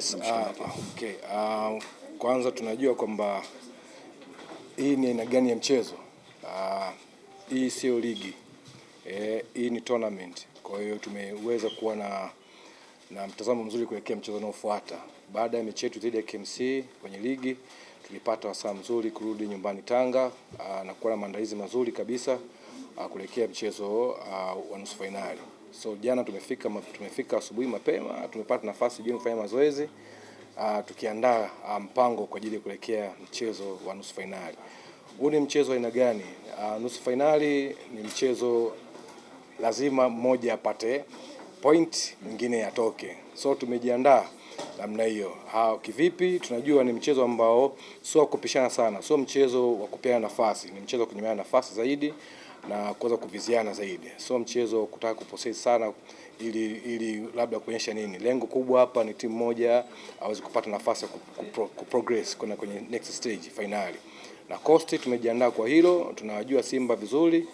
Yes, okay. Kwanza tunajua kwamba hii ni aina gani ya mchezo. Hii sio ligi. Hii ni tournament. Kwa hiyo tumeweza kuwa na mtazamo mzuri kuelekea mchezo unaofuata. Baada ya mechi yetu dhidi ya KMC kwenye ligi, tulipata wasaa mzuri kurudi nyumbani Tanga na kuwa na maandalizi mazuri kabisa kuelekea mchezo wa nusu finali. So jana tumefika asubuhi mapema, tumepata nafasi jioni kufanya mazoezi tukiandaa mpango kwa ajili ya kuelekea mchezo wa nusu finali. Huu ni mchezo aina gani? Nusu finali ni mchezo lazima mmoja apate point, mwingine atoke. So tumejiandaa namna hiyo. Kivipi? Tunajua ni mchezo ambao sio kupishana sana, sio mchezo wa kupeana nafasi, ni mchezo wa kunyimana nafasi zaidi na kuweza kuviziana zaidi. Sio mchezo kutaka kupossess sana ili labda kuonyesha nini. Lengo kubwa hapa ni timu moja aweze kupata nafasi ya kuprogress kwenda kwenye next stage finali. Na Coast tumejiandaa kwa hilo, tunawajua Simba vizuri.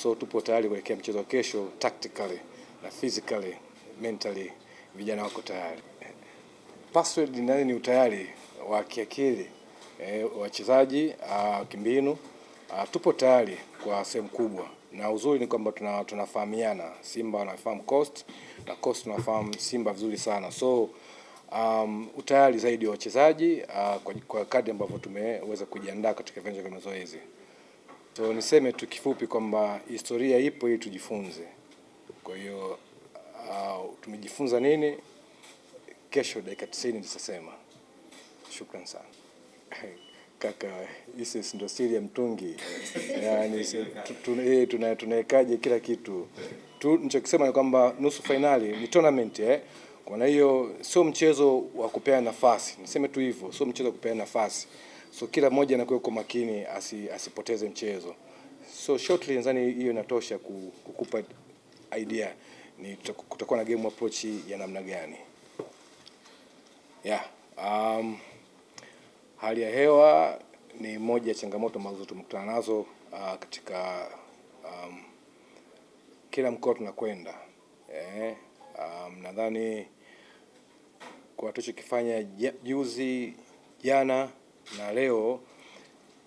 So tupo tayari kuelekea mchezo kesho tactically na physically, mentally vijana wako tayari. Password ni utayari wa kiakili, wachezaji, kimbinu. Tupo tayari kwa sehemu kubwa, na uzuri ni kwamba tunafahamiana. Simba wanafahamu Coast na Coast tunafahamu Simba vizuri sana. So utayari zaidi wa wachezaji kwa kadri ambavyo tumeweza kujiandaa katika viwanja vya mazoezi. So niseme tu kifupi kwamba historia ipo ili tujifunze. Kwa hiyo tumejifunza nini? Kesho dakika 90 nitasema. Shukrani sana. Kaka, hii ndio siri ya mtungi. Yaani tunawekaje kila kitu. Nichokisema ni kwamba nusu finali ni tournament Kwa hiyo sio mchezo wa kupeana nafasi. Niseme tu hivyo, sio mchezo wa kupeana nafasi. So kila mmoja anakuwa kwa makini asipoteze mchezo. So shortly nadhani hiyo inatosha kukupa idea ni kutakuwa na game approach ya namna gani. Hali ya hewa ni moja ya changamoto ambazo tumekutana nazo katika kila mkoa tunakwenda. Nadhani kwa tulichokifanya juzi, jana na leo,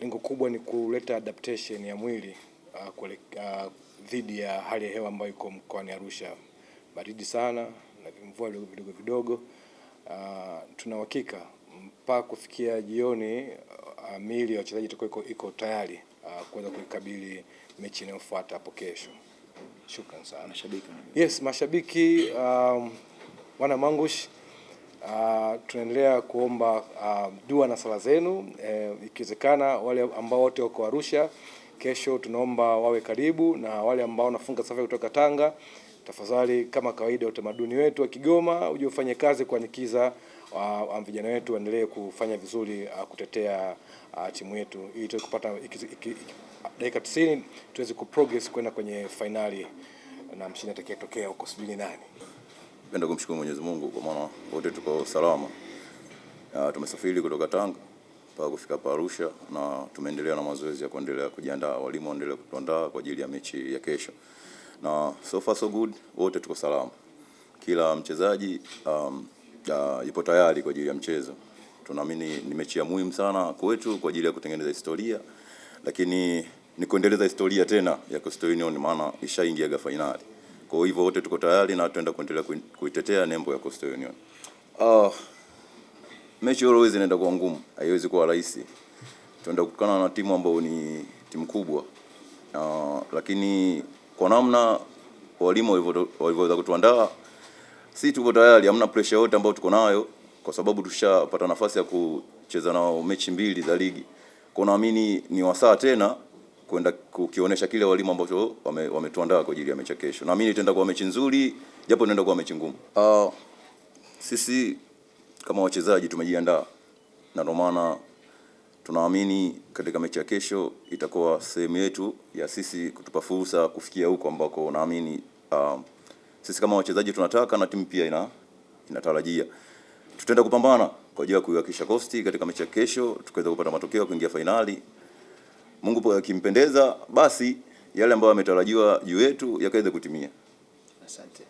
lengo kubwa ni kuleta adaptation ya mwili dhidi ya hali ya hewa ambayo iko mkoani Arusha. Baridi sana na mvua vidogo. Tuna uhakika mpaka kufikia jioni miili ya wachezaji iko tayari kuweza kuikabili mechi inayofuata hapo kesho. Shukrani sana. Mashabiki. Yes, mashabiki wana Mangush, tunaendelea kuomba dua na sala zenu. Ikiwezekana wale ambao wote wako Arusha kesho tunaomba wawe karibu, na wale ambao wanafunga safari kutoka Tanga, tafadhali kama kawaida utamaduni wetu wa Kigoma uje ufanye kazi kuanikiza vijana wetu waendelee kufanya vizuri kutetea timu yetu ili tuweze kupata dakika 90 tuweze kuprogress kwenda kwenye finali na mshindi atakayetokea huko sijui nani. Napenda kumshukuru Mwenyezi Mungu kwa maana wote tuko salama. Tumesafiri kutoka Tanga mpaka kufika hapa Arusha na tumeendelea na mazoezi ya kuendelea kujiandaa, walimu waendelea kutuandaa kwa ajili ya mechi ya kesho. Na so far so good, wote tuko salama. Kila mchezaji yupo tayari kwa ajili ya mchezo. Tunaamini ni mechi ya muhimu sana kwetu kwa ajili ya kutengeneza historia, lakini ni kuendeleza historia tena ya Coastal Union maana ishaingia finali. Kwa hivyo wote tuko tayari na tunaenda kuendelea kuitetea nembo ya Coastal Union. Mechi always inaenda kuwa ngumu, haiwezi kuwa rahisi. Tunaenda kukutana na timu ambayo ni timu kubwa. Lakini kwa namna walimu walivyoweza kutuandaa, sisi tuko tayari, hamna pressure yote ambayo tuko nayo kwa sababu tushapata nafasi ya kucheza nao mechi 2 za ligi. Kwa naamini ni wasaa tena kwenda kukionyesha kile walimu ambao wametuandaa kwa ajili ya mechi kesho. Naamini itaenda kuwa mechi nzuri, japo inaenda kuwa mechi ngumu. Sisi kama wachezaji tumejiandaa, na ndio maana tunaamini katika mechi ya kesho itakuwa sehemu yetu ya sisi kutupa fursa kufikia huko ambako naamini sisi kama wachezaji tunataka na timu pia inatarajia. Tutaenda kupambana kwa ajili ya kuhakikisha Coast katika mechi ya kesho tukaweza kupata matokeo kuingia finali. Mungu akimpendeza basi yale ambayo yametarajiwa juu yetu yakaweza kutimia. Asante.